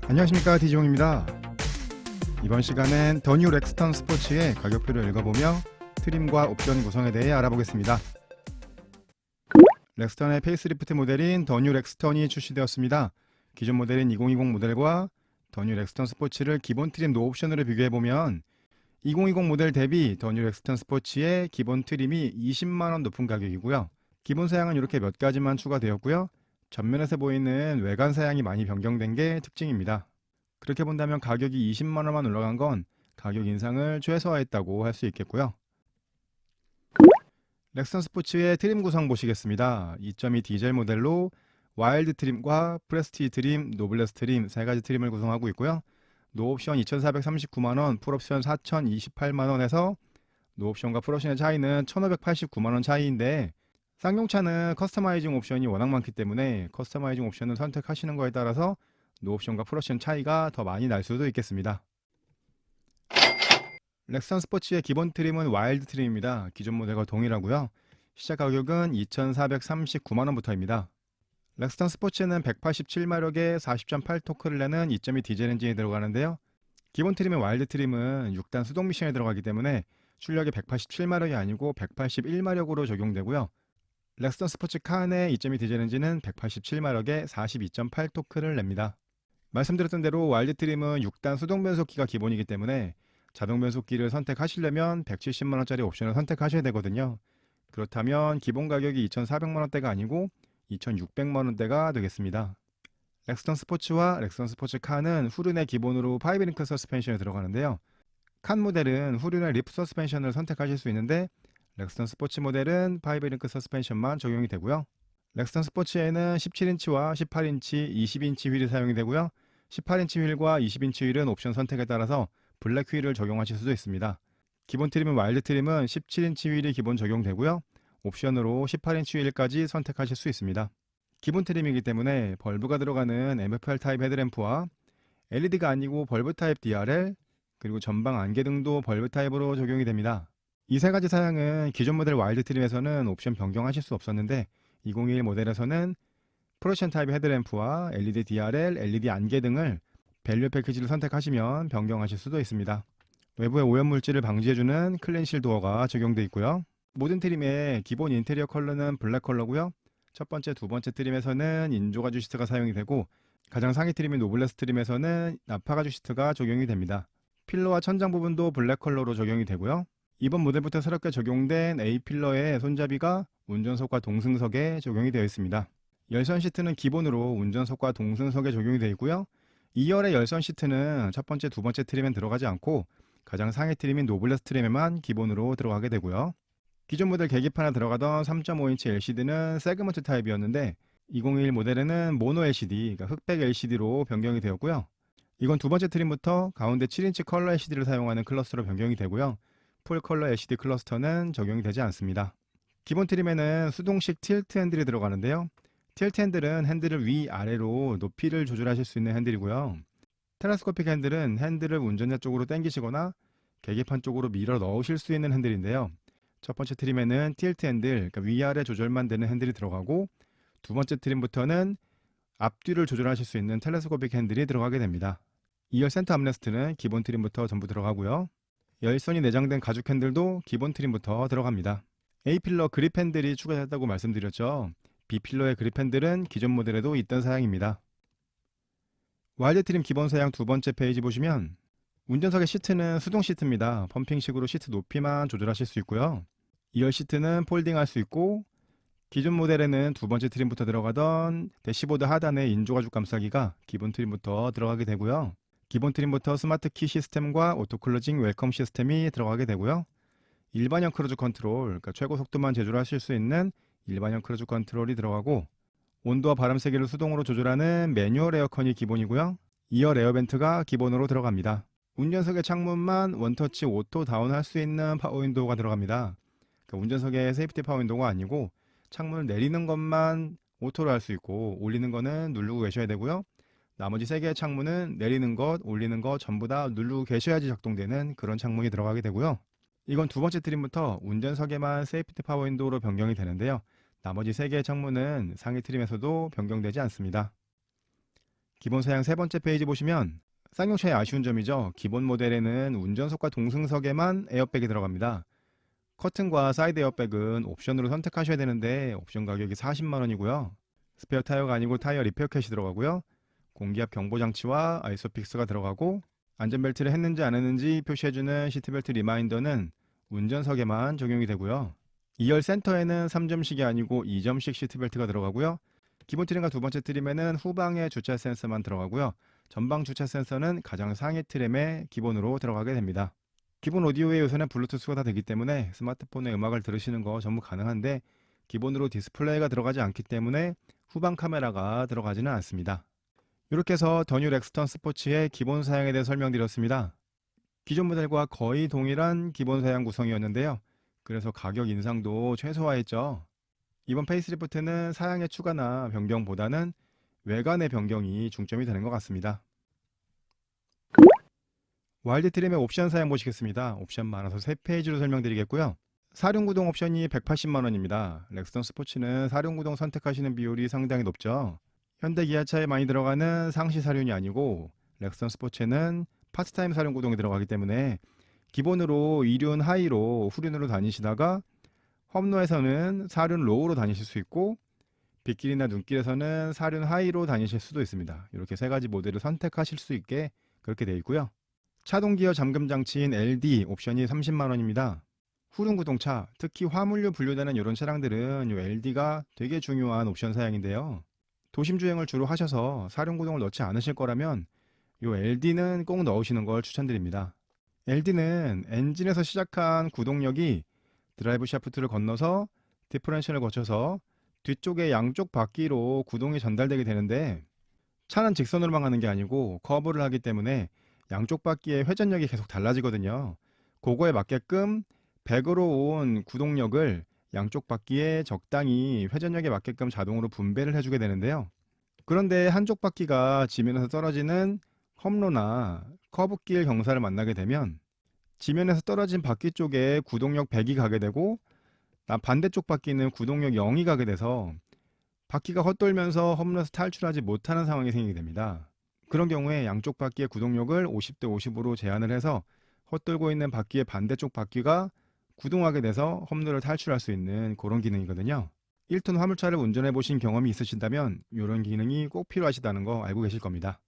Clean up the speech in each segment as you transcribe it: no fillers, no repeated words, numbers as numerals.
안녕하십니까, 디지용입니다. 이번 시간엔 더 뉴 렉스턴 스포츠의 가격표를 읽어보며 트림과 옵션 구성에 대해 알아보겠습니다. 렉스턴의 페이스리프트 모델인 더 뉴 렉스턴이 출시되었습니다. 기존 모델인 2020 모델과 더 뉴 렉스턴 스포츠를 기본 트림 노옵션으로 비교해보면 2020 모델 대비 더 뉴 렉스턴 스포츠의 기본 트림이 20만원 높은 가격이고요. 기본 사양은 이렇게 몇 가지만 추가되었고요. 전면에서 보이는 외관 사양이 많이 변경된 게 특징입니다. 그렇게 본다면 가격이 20만원만 올라간 건 가격 인상을 최소화했다고 할 수 있겠고요. 렉스턴 스포츠의 트림 구성 보시겠습니다. 2.2 디젤 모델로 와일드 트림과 프레스티지 트림, 노블레스 트림 세 가지 트림을 구성하고 있고요. 노옵션 2,439만원, 풀옵션 4,028만원에서 노옵션과 풀옵션의 차이는 1,589만원 차이인데, 쌍용차는 커스터마이징 옵션이 워낙 많기 때문에 커스터마이징 옵션을 선택하시는 거에 따라서 노옵션과 풀옵션 차이가 더 많이 날 수도 있겠습니다. 렉스턴 스포츠의 기본 트림은 와일드 트림입니다. 기존 모델과 동일하고요. 시작 가격은 2,439만원부터입니다. 렉스턴 스포츠는 187마력에 40.8 토크를 내는 2.2 디젤 엔진이 들어가는데요. 기본 트림의 와일드 트림은 6단 수동 미션에 들어가기 때문에 출력이 187마력이 아니고 181마력으로 적용되고요. 렉스턴 스포츠 칸의 2.2 디젤 엔진은 187마력에 42.8 토크를 냅니다. 말씀드렸던 대로 와일드 트림은 6단 수동 변속기가 기본이기 때문에 자동 변속기를 선택하시려면 170만원짜리 옵션을 선택하셔야 되거든요. 그렇다면 기본 가격이 2,400만원대가 아니고 2,600만원대가 되겠습니다. 렉스턴 스포츠와 렉스턴 스포츠 칸은 후륜의 기본으로 5링크 서스펜션이 들어가는데요. 칸 모델은 후륜의 리프 서스펜션을 선택하실 수 있는데 렉스턴 스포츠 모델은 5링크 서스펜션만 적용이 되고요. 렉스턴 스포츠에는 17인치와 18인치, 20인치 휠이 사용이 되고요. 18인치 휠과 20인치 휠은 옵션 선택에 따라서 블랙 휠을 적용하실 수도 있습니다. 기본 트림은 와일드 트림은 17인치 휠이 기본 적용되고요. 옵션으로 18인치 휠까지 선택하실 수 있습니다. 기본 트림이기 때문에 벌브가 들어가는 MFR 타입 헤드램프와 LED가 아니고 벌브 타입 DRL, 그리고 전방 안개등도 벌브 타입으로 적용이 됩니다. 이 세 가지 사양은 기존 모델 와일드 트림에서는 옵션 변경하실 수 없었는데 2021 모델에서는 프로션 타입 헤드램프와 LED DRL, LED 안개 등을 밸류 패키지를 선택하시면 변경하실 수도 있습니다. 외부의 오염물질을 방지해주는 클린실 도어가 적용되어 있고요. 모든 트림의 기본 인테리어 컬러는 블랙 컬러고요. 첫 번째, 두 번째 트림에서는 인조가죽 시트가 사용이 되고 가장 상위 트림인 노블레스 트림에서는 나파가죽 시트가 적용이 됩니다. 필러와 천장 부분도 블랙 컬러로 적용이 되고요. 이번 모델부터 새롭게 적용된 A필러의 손잡이가 운전석과 동승석에 적용이 되어 있습니다. 열선 시트는 기본으로 운전석과 동승석에 적용이 되어 있고요. 2열의 열선 시트는 첫 번째, 두 번째 트림엔 들어가지 않고 가장 상위 트림인 노블레스 트림에만 기본으로 들어가게 되고요. 기존 모델 계기판에 들어가던 3.5인치 LCD는 세그먼트 타입이었는데 2021 모델에는 모노 LCD, 그러니까 흑백 LCD로 변경이 되었고요. 이건 두 번째 트림부터 가운데 7인치 컬러 LCD를 사용하는 클러스터로 변경이 되고요. 풀 컬러 LCD 클러스터는 적용이 되지 않습니다. 기본 트림에는 수동식 틸트 핸들이 들어가는데요. 틸트 핸들은 핸들을 위아래로 높이를 조절하실 수 있는 핸들이고요. 텔레스코픽 핸들은 핸들을 운전자 쪽으로 당기시거나 계기판 쪽으로 밀어 넣으실 수 있는 핸들인데요. 첫 번째 트림에는 틸트 핸들, 그러니까 위아래 조절만 되는 핸들이 들어가고 두 번째 트림부터는 앞뒤를 조절하실 수 있는 텔레스코픽 핸들이 들어가게 됩니다. 2열 센터 암레스트는 기본 트림부터 전부 들어가고요. 열선이 내장된 가죽 핸들도 기본 트림부터 들어갑니다. A필러 그립 핸들이 추가됐다고 말씀드렸죠. B필러의 그립 핸들은 기존 모델에도 있던 사양입니다. 와일드 트림 기본 사양 두 번째 페이지 보시면 운전석의 시트는 수동 시트입니다. 펌핑식으로 시트 높이만 조절하실 수 있고요. 2열 시트는 폴딩할 수 있고 기존 모델에는 두 번째 트림부터 들어가던 대시보드 하단의 인조가죽 감싸기가 기본 트림부터 들어가게 되고요. 기본 트림부터 스마트 키 시스템과 오토클로징 웰컴 시스템이 들어가게 되고요. 일반형 크루즈 컨트롤, 그러니까 최고 속도만 제조하실 수 있는 일반형 크루즈 컨트롤이 들어가고 온도와 바람 세기를 수동으로 조절하는 매뉴얼 에어컨이 기본이고요. 2열 에어벤트가 기본으로 들어갑니다. 운전석의 창문만 원터치 오토 다운 할 수 있는 파워윈도우가 들어갑니다. 그러니까 운전석의 세이프티 파워윈도우가 아니고 창문을 내리는 것만 오토로 할 수 있고 올리는 거는 누르고 계셔야 되고요. 나머지 3개의 창문은 내리는 것, 올리는 것 전부 다 누르고 계셔야지 작동되는 그런 창문이 들어가게 되고요. 이건 두 번째 트림부터 운전석에만 세이프티 파워 윈도우로 변경이 되는데요. 나머지 3개의 창문은 상위 트림에서도 변경되지 않습니다. 기본 사양 세 번째 페이지 보시면 쌍용차의 아쉬운 점이죠. 기본 모델에는 운전석과 동승석에만 에어백이 들어갑니다. 커튼과 사이드 에어백은 옵션으로 선택하셔야 되는데 옵션 가격이 40만 원이고요. 스페어 타이어가 아니고 타이어 리페어 캣이 들어가고요. 공기압 경보 장치와 아이소픽스가 들어가고 안전벨트를 했는지 안 했는지 표시해주는 시트벨트 리마인더는 운전석에만 적용이 되고요. 2열 센터에는 3점씩이 아니고 2점씩 시트벨트가 들어가고요. 기본 트림과 두 번째 트림에는 후방에 주차 센서만 들어가고요. 전방 주차 센서는 가장 상위 트림에 기본으로 들어가게 됩니다. 기본 오디오의 요소는 블루투스가 다 되기 때문에 스마트폰에 음악을 들으시는 거 전부 가능한데 기본으로 디스플레이가 들어가지 않기 때문에 후방 카메라가 들어가지는 않습니다. 이렇게 해서 더 뉴 렉스턴 스포츠의 기본 사양에 대해 설명드렸습니다. 기존 모델과 거의 동일한 기본 사양 구성이었는데요. 그래서 가격 인상도 최소화했죠. 이번 페이스리프트는 사양의 추가나 변경보다는 외관의 변경이 중점이 되는 것 같습니다. 와일드 트림의 옵션 사양 보시겠습니다. 옵션 많아서 3페이지로 설명드리겠고요. 사륜구동 옵션이 180만 원입니다. 렉스턴 스포츠는 사륜구동 선택하시는 비율이 상당히 높죠. 현대 기아차에 많이 들어가는 상시 사륜이 아니고 렉스턴 스포츠에는 파트타임 사륜구동이 들어가기 때문에 기본으로 2륜 하이로 후륜으로 다니시다가 험로에서는 4륜 로우로 다니실 수 있고 빗길이나 눈길에서는 4륜 하이로 다니실 수도 있습니다. 이렇게 세 가지 모델을 선택하실 수 있게 그렇게 되어 있고요. 차동 기어 잠금 장치인 LD 옵션이 30만 원입니다. 후륜 구동차, 특히 화물류 분류되는 이런 차량들은 이 LD가 되게 중요한 옵션 사양인데요. 도심 주행을 주로 하셔서 사륜 구동을 넣지 않으실 거라면 이 LD는 꼭 넣으시는 걸 추천드립니다. LD는 엔진에서 시작한 구동력이 드라이브 샤프트를 건너서 디퍼런셜을 거쳐서 뒤쪽의 양쪽 바퀴로 구동이 전달되게 되는데 차는 직선으로만 가는 게 아니고 커브를 하기 때문에 양쪽 바퀴의 회전력이 계속 달라지거든요. 그거에 맞게끔 100으로 온 구동력을 양쪽 바퀴에 적당히 회전력에 맞게끔 자동으로 분배를 해주게 되는데요. 그런데 한쪽 바퀴가 지면에서 떨어지는 험로나 커브길 경사를 만나게 되면 지면에서 떨어진 바퀴 쪽에 구동력 100이 가게 되고 반대쪽 바퀴는 구동력 0이 가게 돼서 바퀴가 헛돌면서 험로에서 탈출하지 못하는 상황이 생기게 됩니다. 그런 경우에 양쪽 바퀴의 구동력을 50대 50으로 제한을 해서 헛돌고 있는 바퀴의 반대쪽 바퀴가 구동하게 돼서 험로를 탈출할 수 있는 그런 기능이거든요. 1톤 화물차를 운전해 보신 경험이 있으신다면 이런 기능이 꼭 필요하시다는 거 알고 계실 겁니다.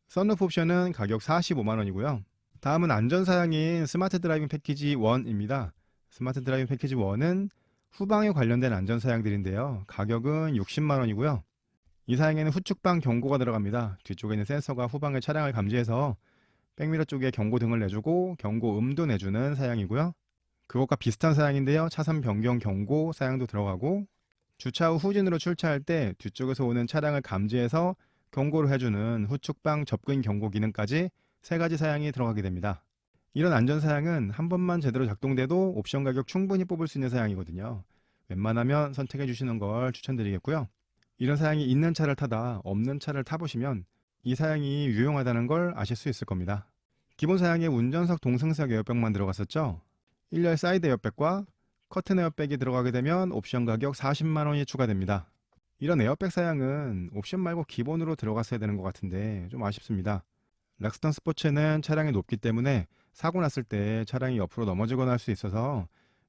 썬루프 옵션은 가격 45만 원이고요. 다음은 안전사양인 스마트 드라이빙 패키지 1입니다. 스마트 드라이빙 패키지 1은 후방에 관련된 안전사양들인데요. 가격은 60만 원이고요. 이 사양에는 후측방 경고가 들어갑니다. 뒤쪽에 있는 센서가 후방의 차량을 감지해서 백미러 쪽에 경고등을 내주고 경고음도 내주는 사양이고요. 그것과 비슷한 사양인데요. 차선 변경 경고 사양도 들어가고 주차 후 후진으로 출차할 때 뒤쪽에서 오는 차량을 감지해서 경고를 해주는 후측방 접근 경고 기능까지 세 가지 사양이 들어가게 됩니다. 이런 안전 사양은 한 번만 제대로 작동돼도 옵션 가격 충분히 뽑을 수 있는 사양이거든요. 웬만하면 선택해 주시는 걸 추천드리겠고요. 이런 사양이 있는 차를 타다 없는 차를 타보시면 이 사양이 유용하다는 걸 아실 수 있을 겁니다. 기본 사양에 운전석 동승석 에어백만 들어갔었죠. 1열 사이드 에어백과 커튼 에어백이 들어가게 되면 옵션 가격 40만 원이 추가됩니다. 이런 에어백 사양은 옵션 말고 기본으로 들어갔어야 되는 것 같은데 좀 아쉽습니다. 렉스턴 스포츠는 차량이 높기 때문에 사고 났을 때 차량이 옆으로 넘어지거나 할 수 있어서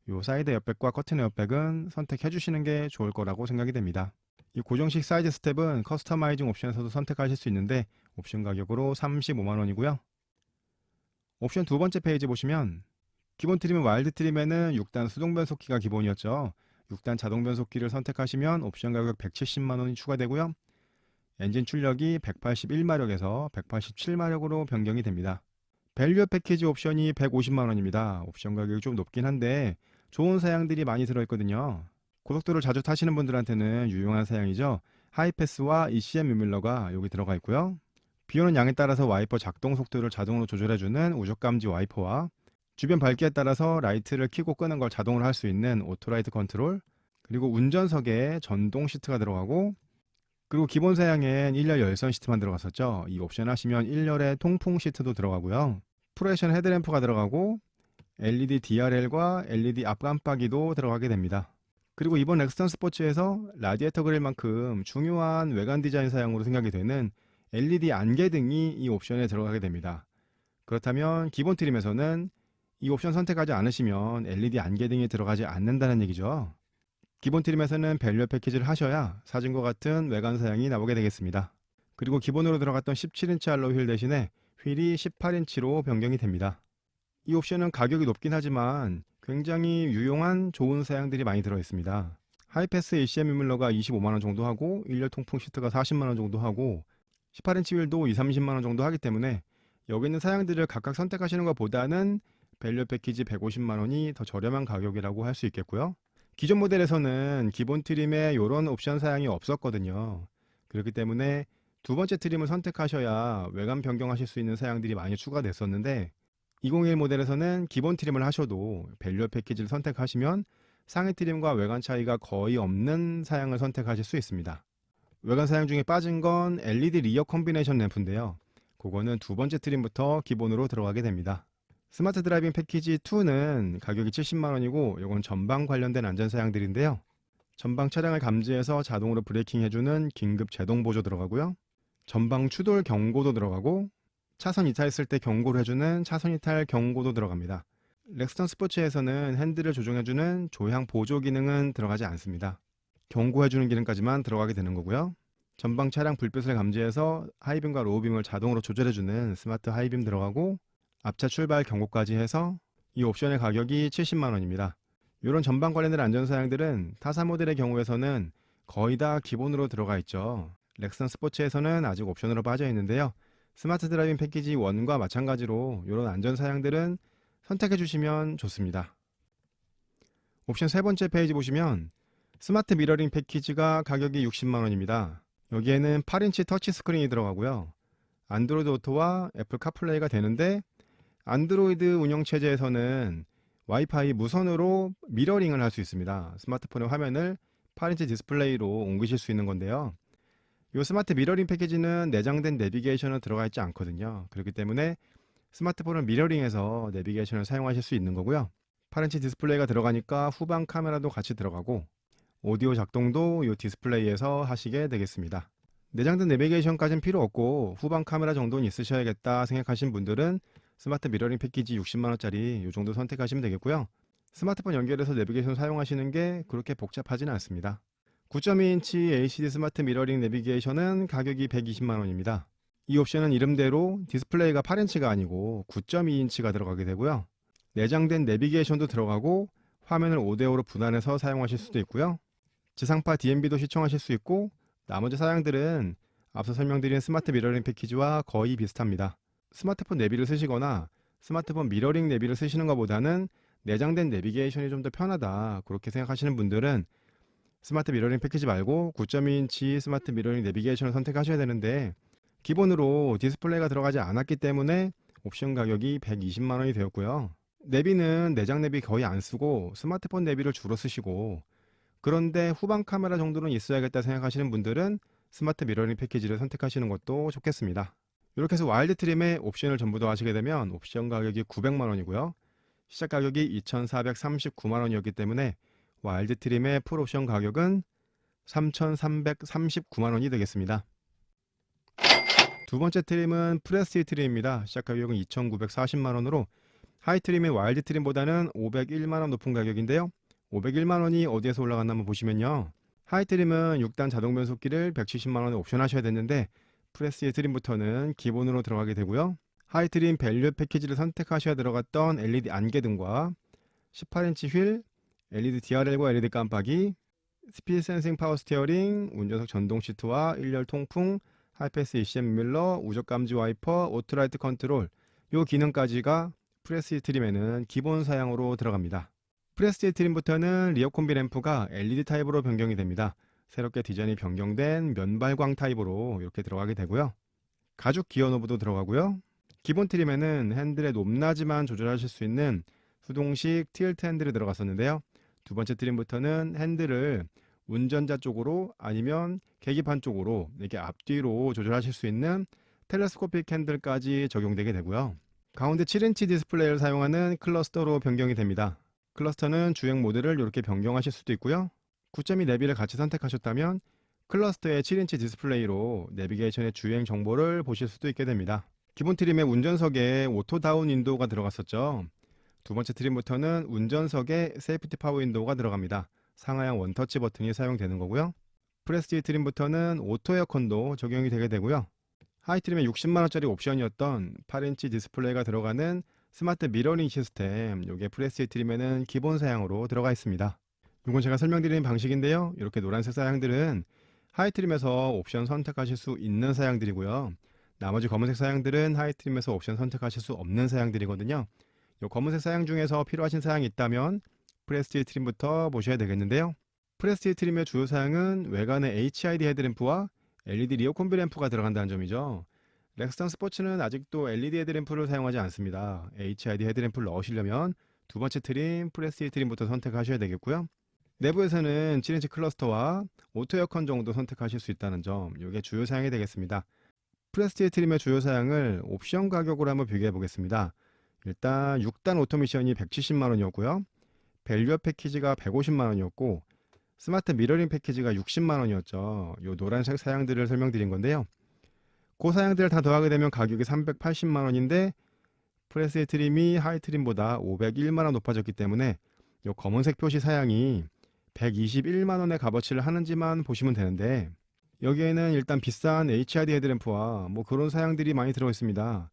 이 사이드 에어백과 커튼 에어백은 선택해 주시는 게 좋을 거라고 생각이 됩니다. 이 고정식 사이드 스텝은 커스터마이징 옵션에서도 선택하실 수 있는데 옵션 가격으로 35만 원이고요. 옵션 두 번째 페이지 보시면 기본 트림은 와일드 트림에는 6단 수동 변속기가 기본이었죠. 6단 자동 변속기를 선택하시면 옵션 가격 170만 원이 추가되고요. 엔진 출력이 181마력에서 187마력으로 변경이 됩니다. 밸류어 패키지 옵션이 150만 원입니다. 옵션 가격이 좀 높긴 한데 좋은 사양들이 많이 들어있거든요. 고속도로를 자주 타시는 분들한테는 유용한 사양이죠. 하이패스와 ECM 유밀러가 여기 들어가 있고요. 비오는 양에 따라서 와이퍼 작동 속도를 자동으로 조절해주는 우적감지 와이퍼와 주변 밝기에 따라서 라이트를 켜고 끄는 걸 자동으로 할 수 있는 오토라이트 컨트롤, 그리고 운전석에 전동 시트가 들어가고, 그리고 기본 사양엔 1열 열선 시트만 들어갔었죠. 이 옵션 하시면 1열에 통풍 시트도 들어가고요. 프로액션 헤드램프가 들어가고 LED DRL과 LED 앞깜빡이도 들어가게 됩니다. 그리고 이번 렉스턴 스포츠에서 라디에이터 그릴만큼 중요한 외관 디자인 사양으로 생각이 되는 LED 안개등이 이 옵션에 들어가게 됩니다. 그렇다면 기본 트림에서는 이 옵션 선택하지 않으시면 LED 안개등이 들어가지 않는다는 얘기죠. 기본 트림에서는 밸류 패키지를 하셔야 사진과 같은 외관 사양이 나오게 되겠습니다. 그리고 기본으로 들어갔던 17인치 알로이 휠 대신에 휠이 18인치로 변경이 됩니다. 이 옵션은 가격이 높긴 하지만 굉장히 유용한 좋은 사양들이 많이 들어있습니다. 하이패스 ACM 유밀러가 25만원 정도 하고 1열 통풍 시트가 40만원 정도 하고 18인치 휠도 20-30만원 정도 하기 때문에 여기 있는 사양들을 각각 선택하시는 것보다는 밸류 패키지 150만원이 더 저렴한 가격이라고 할 수 있겠고요. 기존 모델에서는 기본 트림에 이런 옵션 사양이 없었거든요. 그렇기 때문에 두 번째 트림을 선택하셔야 외관 변경하실 수 있는 사양들이 많이 추가됐었는데 201 모델에서는 기본 트림을 하셔도 밸류 패키지를 선택하시면 상위 트림과 외관 차이가 거의 없는 사양을 선택하실 수 있습니다. 외관 사양 중에 빠진 건 LED 리어 컴비네이션 램프인데요. 그거는 두 번째 트림부터 기본으로 들어가게 됩니다. 스마트 드라이빙 패키지 2는 가격이 70만원이고 이건 전방 관련된 안전 사양들인데요. 전방 차량을 감지해서 자동으로 브레이킹 해주는 긴급 제동 보조 들어가고요. 전방 추돌 경고도 들어가고 차선 이탈했을 때 경고를 해주는 차선 이탈 경고도 들어갑니다. 렉스턴 스포츠에서는 핸들을 조정해주는 조향 보조 기능은 들어가지 않습니다. 경고해주는 기능까지만 들어가게 되는 거고요. 전방 차량 불빛을 감지해서 하이빔과 로우빔을 자동으로 조절해주는 스마트 하이빔 들어가고 앞차 출발 경고까지 해서 이 옵션의 가격이 70만원입니다. 이런 전방 관련된 안전사양들은 타사 모델의 경우에서는 거의 다 기본으로 들어가 있죠. 렉선 스포츠에서는 아직 옵션으로 빠져 있는데요. 스마트 드라이빙 패키지 1과 마찬가지로 이런 안전사양들은 선택해 주시면 좋습니다. 옵션 세 번째 페이지 보시면 스마트 미러링 패키지가 가격이 60만원입니다. 여기에는 8인치 터치 스크린이 들어가고요. 안드로이드 오토와 애플 카플레이가 되는데 안드로이드 운영체제에서는 와이파이 무선으로 미러링을 할 수 있습니다. 스마트폰의 화면을 8인치 디스플레이로 옮기실 수 있는 건데요. 이 스마트 미러링 패키지는 내장된 내비게이션은 들어가 있지 않거든요. 그렇기 때문에 스마트폰을 미러링해서 내비게이션을 사용하실 수 있는 거고요. 8인치 디스플레이가 들어가니까 후방 카메라도 같이 들어가고 오디오 작동도 이 디스플레이에서 하시게 되겠습니다. 내장된 내비게이션까지는 필요 없고 후방 카메라 정도는 있으셔야겠다 생각하신 분들은 스마트 미러링 패키지 60만원짜리 이 정도 선택하시면 되겠고요. 스마트폰 연결해서 내비게이션 사용하시는 게 그렇게 복잡하지는 않습니다. 9.2인치 LCD 스마트 미러링 내비게이션은 가격이 120만원입니다. 이 옵션은 이름대로 디스플레이가 8인치가 아니고 9.2인치가 들어가게 되고요. 내장된 내비게이션도 들어가고 화면을 5대5로 분할해서 사용하실 수도 있고요. 지상파 DMB도 시청하실 수 있고 나머지 사양들은 앞서 설명드린 스마트 미러링 패키지와 거의 비슷합니다. 스마트폰 내비를 쓰시거나 스마트폰 미러링 내비를 쓰시는 것보다는 내장된 내비게이션이 좀 더 편하다 그렇게 생각하시는 분들은 스마트 미러링 패키지 말고 9.2인치 스마트 미러링 내비게이션을 선택하셔야 되는데 기본으로 디스플레이가 들어가지 않았기 때문에 옵션 가격이 120만원이 되었고요. 내비는 내장 내비 거의 안 쓰고 스마트폰 내비를 주로 쓰시고 그런데 후방 카메라 정도는 있어야겠다 생각하시는 분들은 스마트 미러링 패키지를 선택하시는 것도 좋겠습니다. 이렇게 해서 와일드 트림의 옵션을 전부 다 하시게 되면 옵션 가격이 900만원이고요. 시작 가격이 2439만원이었기 때문에 와일드 트림의 풀 옵션 가격은 3339만원이 되겠습니다. 두 번째 트림은 프레스티 트림입니다. 시작 가격은 2940만원으로 하이 트림의 와일드 트림보다는 501만원 높은 가격인데요. 501만원이 어디에서 올라갔나 한번 보시면요. 하이 트림은 6단 자동 변속기를 170만원에 옵션 하셔야 됐는데 프레스티 트림부터는 기본으로 들어가게 되고요. 하이 트림 밸류 패키지를 선택하셔야 들어갔던 LED 안개등과 18인치 휠, LED DRL과 LED 깜빡이, 스피드 센싱 파워 스티어링, 운전석 전동 시트와 1열 통풍, 하이패스 ECM 밀러, 우적 감지 와이퍼, 오토라이트 컨트롤 이 기능까지가 프레스티 트림에는 기본 사양으로 들어갑니다. 프레스티 트림부터는 리어 콤비 램프가 LED 타입으로 변경이 됩니다. 새롭게 디자인이 변경된 면발광 타입으로 이렇게 들어가게 되고요. 가죽 기어 노브도 들어가고요. 기본 트림에는 핸들의 높낮이만 조절하실 수 있는 수동식 틸트 핸들이 들어갔었는데요. 두 번째 트림부터는 핸들을 운전자 쪽으로 아니면 계기판 쪽으로 이렇게 앞뒤로 조절하실 수 있는 텔레스코픽 핸들까지 적용되게 되고요. 가운데 7인치 디스플레이를 사용하는 클러스터로 변경이 됩니다. 클러스터는 주행 모드를 이렇게 변경하실 수도 있고요. 9.2 내비를 같이 선택하셨다면 클러스터의 7인치 디스플레이로 내비게이션의 주행 정보를 보실 수도 있게 됩니다. 기본 트림의 운전석에 오토 다운 윈도우가 들어갔었죠. 두 번째 트림부터는 운전석에 세이프티 파워 윈도우가 들어갑니다. 상하향 원터치 버튼이 사용되는 거고요. 프레스티지 트림부터는 오토 에어컨도 적용이 되게 되고요. 하이 트림의 60만원짜리 옵션이었던 8인치 디스플레이가 들어가는 스마트 미러링 시스템, 이게 프레스티지 트림에는 기본 사양으로 들어가 있습니다. 이건 제가 설명드리는 방식인데요. 이렇게 노란색 사양들은 하이 트림에서 옵션 선택하실 수 있는 사양들이고요. 나머지 검은색 사양들은 하이 트림에서 옵션 선택하실 수 없는 사양들이거든요. 이 검은색 사양 중에서 필요하신 사양이 있다면 프레스티지 트림부터 보셔야 되겠는데요. 프레스티지 트림의 주요 사양은 외관에 HID 헤드램프와 LED 리어 콤비 램프가 들어간다는 점이죠. 렉스턴 스포츠는 아직도 LED 헤드램프를 사용하지 않습니다. HID 헤드램프를 넣으시려면 두 번째 트림, 프레스티지 트림부터 선택하셔야 되겠고요. 내부에서는 7인치 클러스터와 오토 에어컨 정도 선택하실 수 있다는 점, 이게 주요 사양이 되겠습니다. 프레스티지 트림의 주요 사양을 옵션 가격으로 한번 비교해 보겠습니다. 일단 6단 오토미션이 170만원이었고요. 밸류업 패키지가 150만원이었고 스마트 미러링 패키지가 60만원이었죠. 요 노란색 사양들을 설명드린 건데요. 그 사양들을 다 더하게 되면 가격이 380만원인데 프레스티지 트림이 하이 트림보다 501만원 높아졌기 때문에 요 검은색 표시 사양이 121만원의 값어치를 하는지만 보시면 되는데, 여기에는 일단 비싼 HID 헤드램프와 뭐 그런 사양들이 많이 들어있습니다.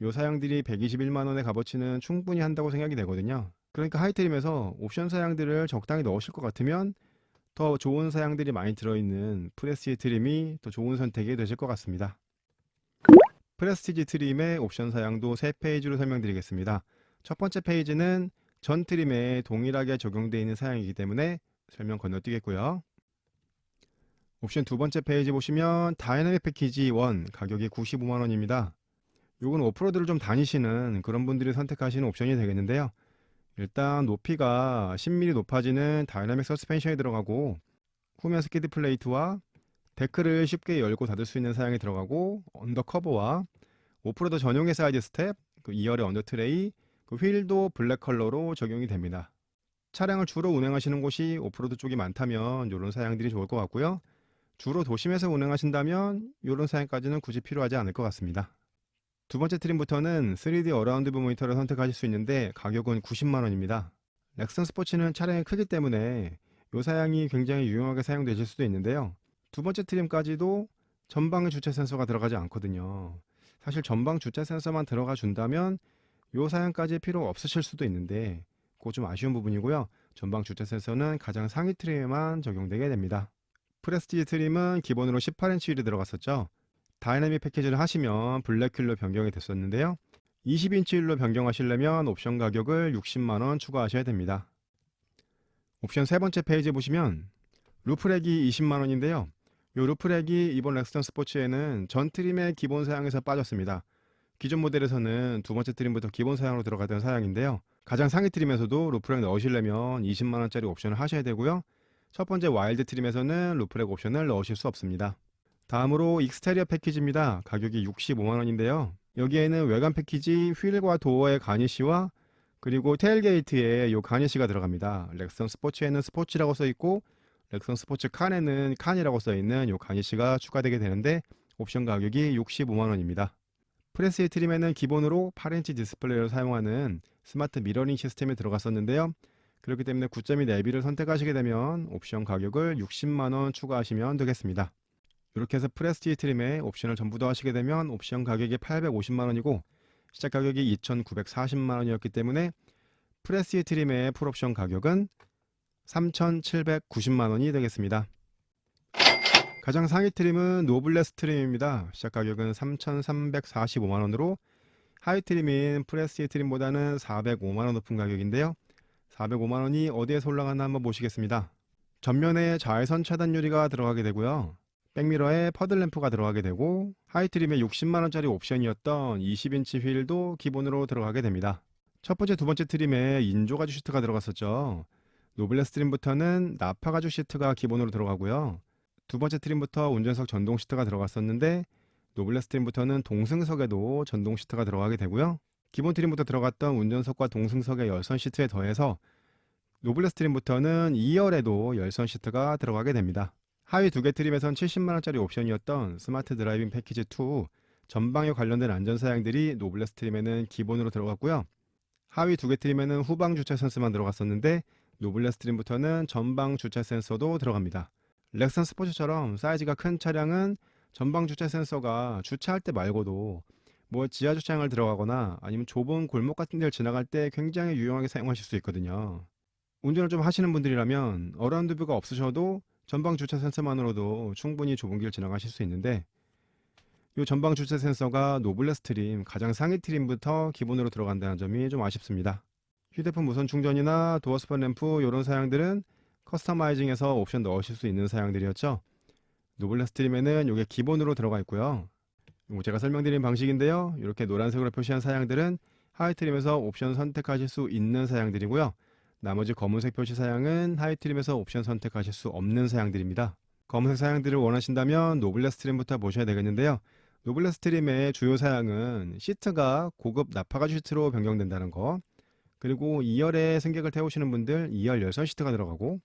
요 사양들이 121만원의 값어치는 충분히 한다고 생각이 되거든요. 그러니까 하이트림에서 옵션 사양들을 적당히 넣으실 것 같으면 더 좋은 사양들이 많이 들어있는 프레스티지 트림이 더 좋은 선택이 되실 것 같습니다. 프레스티지 트림의 옵션 사양도 3페이지로 설명드리겠습니다. 첫 번째 페이지는 전 트림에 동일하게 적용되어 있는 사양이기 때문에 설명 건너뛰겠고요. 옵션 두 번째 페이지 보시면 다이나믹 패키지 1 가격이 95만원입니다. 요건 오프로드를 좀 다니시는 그런 분들이 선택하시는 옵션이 되겠는데요. 일단 높이가 10mm 높아지는 다이나믹 서스펜션이 들어가고 후면 스키드 플레이트와 데크를 쉽게 열고 닫을 수 있는 사양이 들어가고 언더커버와 오프로드 전용의 사이드 스텝, 2열의 언더 트레이, 휠도 블랙 컬러로 적용이 됩니다. 차량을 주로 운행하시는 곳이 오프로드 쪽이 많다면 이런 사양들이 좋을 것 같고요. 주로 도심에서 운행하신다면 이런 사양까지는 굳이 필요하지 않을 것 같습니다. 두 번째 트림부터는 3D 어라운드 뷰 모니터를 선택하실 수 있는데 가격은 90만원입니다. 렉스턴 스포츠는 차량의 크기 때문에 이 사양이 굉장히 유용하게 사용되실 수도 있는데요. 두 번째 트림까지도 전방에 주차 센서가 들어가지 않거든요. 사실 전방 주차 센서만 들어가 준다면 이 사양까지 필요 없으실 수도 있는데 그거 좀 아쉬운 부분이고요. 전방 주차 센서는 가장 상위 트림에만 적용되게 됩니다. 프레스티지 트림은 기본으로 18인치 휠이 들어갔었죠. 다이나믹 패키지를 하시면 블랙 휠로 변경이 됐었는데요. 20인치 휠로 변경하시려면 옵션 가격을 60만원 추가하셔야 됩니다. 옵션 세 번째 페이지 보시면 루프렉이 20만원인데요. 이 루프렉이 이번 렉스턴 스포츠에는 전 트림의 기본 사양에서 빠졌습니다. 기존 모델에서는 두 번째 트림부터 기본 사양으로 들어가던 사양인데요. 가장 상위 트림에서도 루프렉 넣으시려면 20만원짜리 옵션을 하셔야 되고요. 첫 번째 와일드 트림에서는 루프렉 옵션을 넣으실 수 없습니다. 다음으로 익스테리어 패키지입니다. 가격이 65만원인데요. 여기에는 외관 패키지 휠과 도어의 가니쉬와 그리고 테일게이트에 이 가니쉬가 들어갑니다. 렉선 스포츠에는 스포츠라고 써있고 렉선 스포츠 칸에는 칸이라고 써있는 이 가니쉬가 추가되게 되는데 옵션 가격이 65만원입니다. 프레스티지 트림에는 기본으로 8인치 디스플레이를 사용하는 스마트 미러링 시스템이 들어갔었는데요. 그렇기 때문에 9.2 내비를 선택하시게 되면 옵션 가격을 60만원 추가하시면 되겠습니다. 이렇게 해서 프레스티지 트림의 옵션을 전부 더 하시게 되면 옵션 가격이 850만원이고 시작 가격이 2,940만원이었기 때문에 프레스티지 트림의 풀옵션 가격은 3,790만원이 되겠습니다. 가장 상위 트림은 노블레스 트림입니다. 시작 가격은 3,345만원으로 하이 트림인 프레스티지 트림보다는 405만원 높은 가격인데요. 405만원이 어디에서 올라가나 한번 보시겠습니다. 전면에 자외선 차단 유리가 들어가게 되고요. 백미러에 퍼들램프가 들어가게 되고 하이 트림의 60만원짜리 옵션이었던 20인치 휠도 기본으로 들어가게 됩니다. 첫 번째, 두 번째 트림에 인조 가죽 시트가 들어갔었죠. 노블레스 트림부터는 나파 가죽 시트가 기본으로 들어가고요. 두 번째 트림부터 운전석 전동 시트가 들어갔었는데 노블레스 트림부터는 동승석에도 전동 시트가 들어가게 되고요. 기본 트림부터 들어갔던 운전석과 동승석의 열선 시트에 더해서 노블레스 트림부터는 2열에도 열선 시트가 들어가게 됩니다. 하위 두 개 트림에선 70만원짜리 옵션이었던 스마트 드라이빙 패키지 2 전방에 관련된 안전 사양들이 노블레스 트림에는 기본으로 들어갔고요. 하위 두 개 트림에는 후방 주차 센서만 들어갔었는데 노블레스 트림부터는 전방 주차 센서도 들어갑니다. 렉선 스포츠처럼 사이즈가 큰 차량은 전방 주차 센서가 주차할 때 말고도 뭐 지하 주차장을 들어가거나 아니면 좁은 골목 같은 데를 지나갈 때 굉장히 유용하게 사용하실 수 있거든요. 운전을 좀 하시는 분들이라면 어라운드 뷰가 없으셔도 전방 주차 센서만으로도 충분히 좁은 길 지나가실 수 있는데 이 전방 주차 센서가 노블레스 트림 가장 상위 트림부터 기본으로 들어간다는 점이 좀 아쉽습니다. 휴대폰 무선 충전이나 도어 스팟 램프 이런 사양들은 커스터마이징해서 옵션 넣으실 수 있는 사양들이었죠. 노블레스 트림에는 이게 기본으로 들어가 있고요. 이거 제가 설명드린 방식인데요. 이렇게 노란색으로 표시한 사양들은 하위 트림에서 옵션 선택하실 수 있는 사양들이고요. 나머지 검은색 표시 사양은 하위 트림에서 옵션 선택하실 수 없는 사양들입니다. 검은색 사양들을 원하신다면 노블레스 트림부터 보셔야 되겠는데요. 노블레스 트림의 주요 사양은 시트가 고급 나파가죽 시트로 변경된다는 거, 그리고 2열에 승객을 태우시는 분들 2열 열선 시트가 들어가고,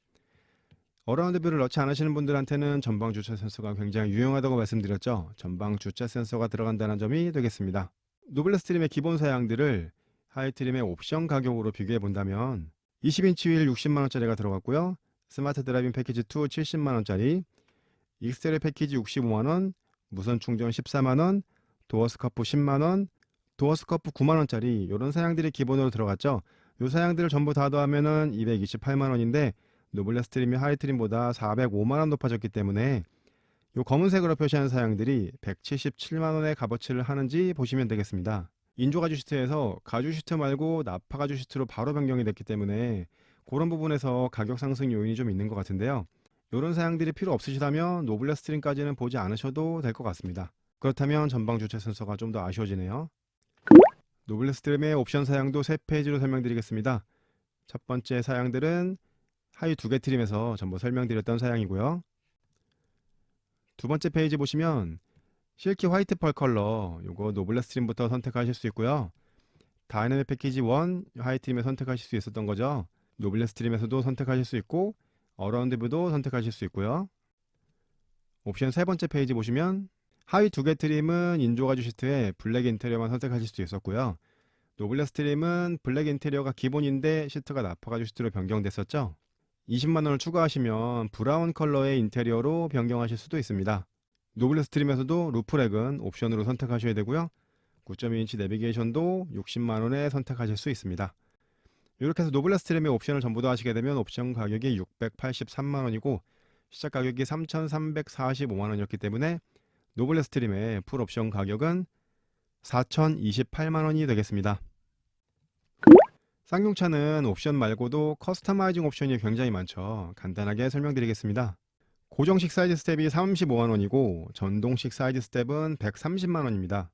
어라운드 뷰를 넣지 않으시는 분들한테는 전방 주차 센서가 굉장히 유용하다고 말씀드렸죠. 전방 주차 센서가 들어간다는 점이 되겠습니다. 노블레스 트림의 기본 사양들을 하위 트림의 옵션 가격으로 비교해 본다면 20인치 휠 60만원짜리가 들어갔고요. 스마트 드라이빙 패키지 2 70만원짜리, 익스테리어 패키지 65만원, 무선 충전 14만원, 도어 스커프 10만원, 도어 스커프 9만원짜리 이런 사양들이 기본으로 들어갔죠. 이 사양들을 전부 다 더하면 228만원인데 노블레스 트림이 하위 트림보다 405만원 높아졌기 때문에 이 검은색으로 표시한 사양들이 177만원의 값어치를 하는지 보시면 되겠습니다. 인조 가죽 시트에서 가죽 시트 말고 나파 가죽 시트로 바로 변경이 됐기 때문에 그런 부분에서 가격 상승 요인이 좀 있는 것 같은데요. 이런 사양들이 필요 없으시다면 노블레스 트림까지는 보지 않으셔도 될 것 같습니다. 그렇다면 전방 주차 센서가 좀 더 아쉬워지네요. 노블레스 트림의 옵션 사양도 3페이지로 설명드리겠습니다. 첫 번째 사양들은 하위 두 개 트림에서 전부 설명드렸던 사양이고요. 두 번째 페이지 보시면 실키 화이트 펄 컬러 요거 노블레스 트림부터 선택하실 수 있고요. 다이내믹 패키지 1 하위 트림에 선택하실 수 있었던 거죠. 노블레스 트림에서도 선택하실 수 있고 어라운드 뷰도 선택하실 수 있고요. 옵션 세 번째 페이지 보시면 하위 두 개 트림은 인조 가죽 시트에 블랙 인테리어만 선택하실 수 있었고요. 노블레스 트림은 블랙 인테리어가 기본인데 시트가 나파 가죽 시트로 변경됐었죠. 20만원을 추가하시면 브라운 컬러의 인테리어로 변경하실 수도 있습니다. 노블레스 트림에서도 루프렉은 옵션으로 선택하셔야 되고요. 9.2인치 내비게이션도 60만원에 선택하실 수 있습니다. 이렇게 해서 노블레스 트림의 옵션을 전부 다 하시게 되면 옵션 가격이 683만원이고 시작 가격이 3,345만원이었기 때문에 노블레스 트림의 풀 옵션 가격은 4,028만원이 되겠습니다. 쌍용차는 옵션 말고도 커스터마이징 옵션이 굉장히 많죠. 간단하게 설명드리겠습니다. 고정식 사이드 스텝이 35만원이고 전동식 사이드 스텝은 130만원입니다.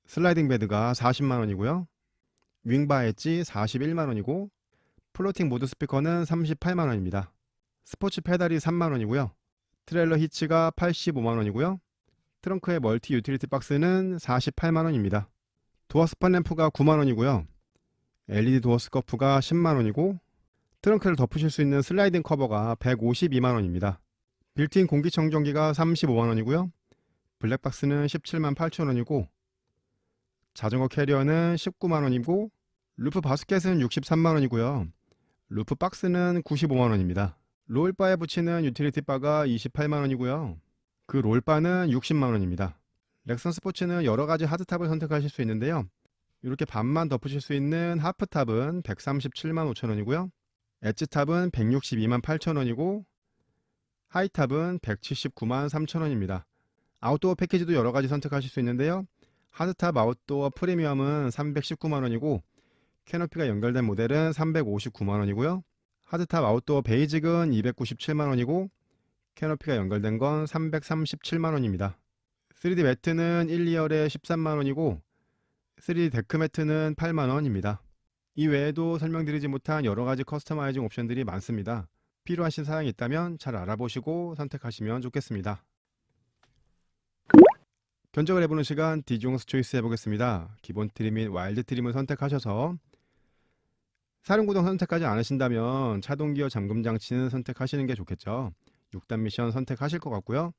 슬라이딩 베드가 40만원이고요. 윙바 엣지 41만원이고 플로팅 모드 스피커는 38만원입니다. 스포츠 페달이 3만원이고요. 트레일러 히치가 85만원이고요. 트렁크의 멀티 유틸리티 박스는 48만원입니다. 도어 스팟 램프가 9만원이고요. LED 도어 스커프가 10만원이고 트렁크를 덮으실 수 있는 슬라이딩 커버가 152만원입니다. 빌트인 공기청정기가 35만원이고요. 블랙박스는 17만 8천원이고 자전거 캐리어는 19만원이고 루프 바스켓은 63만원이고요. 루프 박스는 95만원입니다. 롤바에 붙이는 유틸리티 바가 28만원이고요. 그 롤바는 60만원입니다. 렉선 스포츠는 여러가지 하드탑을 선택하실 수 있는데요. 이렇게 반만 덮으실 수 있는 하프탑은 137만 5천원이고요. 엣지탑은 162만 8천원이고 하이탑은 179만 3천원입니다. 아웃도어 패키지도 여러가지 선택하실 수 있는데요. 하드탑 아웃도어 프리미엄은 319만원이고 캐노피가 연결된 모델은 359만원이고요. 하드탑 아웃도어 베이직은 297만원이고 캐노피가 연결된 건 337만원입니다. 3D 매트는 1, 2열에 13만원이고 3D 데크 매트는 8만원입니다. 이 외에도 설명드리지 못한 여러가지 커스터마이징 옵션들이 많습니다. 필요하신 사양이 있다면 잘 알아보시고 선택하시면 좋겠습니다. 견적을 해보는 시간 디종스 초이스 해보겠습니다. 기본 트림 및 와일드 트림을 선택하셔서 사륜구동 선택하지 않으신다면 차동기어 잠금 장치는 선택하시는 게 좋겠죠. 6단 미션 선택하실 것 같고요.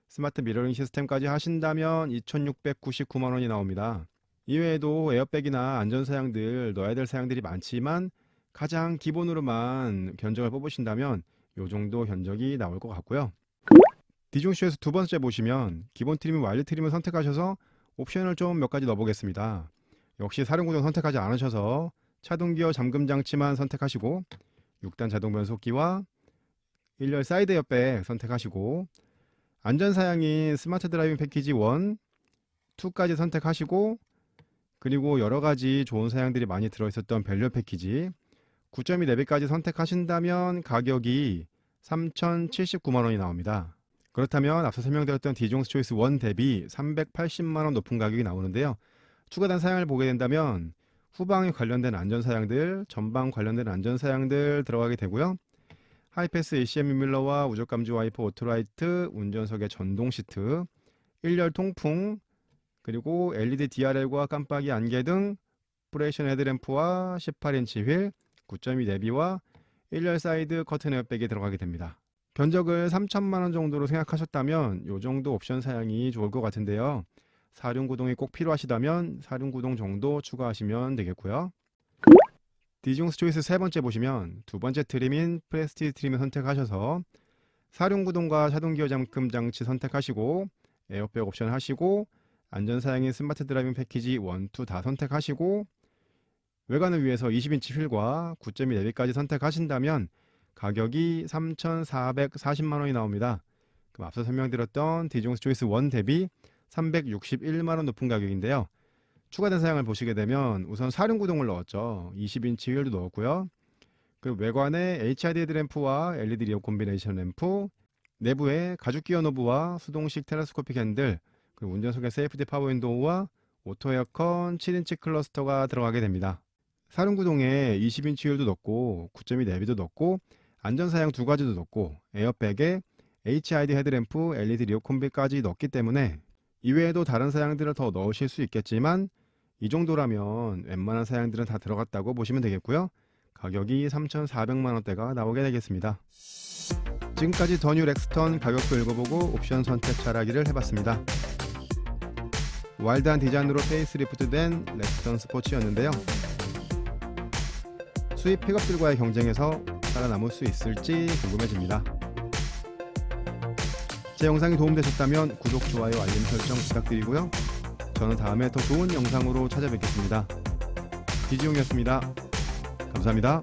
스마트 미러링 시스템까지 하신다면 2,699만 원이 나옵니다. 이외에도 에어백이나 안전사양들 넣어야 될 사양들이 많지만 가장 기본으로만 견적을 뽑으신다면 요 정도 견적이 나올 것 같고요. 디중쇼에서 두 번째 보시면 기본 트림, 와일드 트림을 선택하셔서 옵션을 좀 몇 가지 넣어보겠습니다. 역시 사륜구동 선택하지 않으셔서 차동기어 잠금 장치만 선택하시고 6단 자동 변속기와 1열 사이드 에어백 선택하시고 안전사양인 스마트 드라이빙 패키지 1, 2까지 선택하시고 그리고 여러가지 좋은 사양들이 많이 들어있었던 밸류 패키지 9.2 내비까지 선택하신다면 가격이 3,079만 원이 나옵니다. 그렇다면 앞서 설명드렸던 디종스 초이스 1 대비 380만 원 높은 가격이 나오는데요. 추가된 사양을 보게 된다면 후방에 관련된 안전사양들, 전방 관련된 안전사양들 들어가게 되고요. 하이패스 ACM 유밀러와 우적감지 와이퍼 오토라이트, 운전석의 전동 시트, 1열 통풍, 그리고 LED DRL과 깜빡이 안개 등 프레션 헤드램프와 18인치 휠, 9.2 내비와 1열 사이드 커튼 에어백이 들어가게 됩니다. 견적을 3천만 원 정도로 생각하셨다면 이 정도 옵션 사양이 좋을 것 같은데요. 사륜구동이 꼭 필요하시다면 사륜구동 정도 추가하시면 되겠고요. 디중스 초이스 세 번째 보시면 두 번째 트림인 프레스티지 트림을 선택하셔서 사륜구동과 차동기어 잠금 장치 선택하시고 에어백 옵션 하시고 안전사양인 스마트 드라이빙 패키지 1, 2 다 선택하시고 외관을 위해서 20인치 휠과 9.2 내비까지 선택하신다면 가격이 3,440만 원이 나옵니다. 그럼 앞서 설명드렸던 디종스 초이스 1 대비 361만 원 높은 가격인데요. 추가된 사양을 보시게 되면 우선 사륜구동을 넣었죠. 20인치 휠도 넣었고요. 그리고 외관에 HID 헤드램프와 LED 리어 콤비네이션 램프, 내부에 가죽기어 노브와 수동식 텔레스코픽 핸들, 그리고 운전석에 세이프티 파워 윈도우와 오토 에어컨 7인치 클러스터가 들어가게 됩니다. 사륜구동에 20인치 휠도 넣고 9.2 내비도 넣고 안전사양 두 가지도 넣고 에어백에 HID 헤드램프, LED 리어 콤비까지 넣기 때문에 이외에도 다른 사양들을 더 넣으실 수 있겠지만 이 정도라면 웬만한 사양들은 다 들어갔다고 보시면 되겠고요. 가격이 3,400만 원대가 나오게 되겠습니다. 지금까지 더 뉴 렉스턴 가격표 읽어보고 옵션 선택 잘하기를 해봤습니다. 와일드한 디자인으로 페이스리프트된 렉스턴 스포츠였는데요. 수입 픽업들과의 경쟁에서 살아남을 수 있을지 궁금해집니다. 제 영상이 도움되셨다면 구독, 좋아요, 알림 설정 부탁드리고요. 저는 다음에 더 좋은 영상으로 찾아뵙겠습니다. 디지용이었습니다. 감사합니다.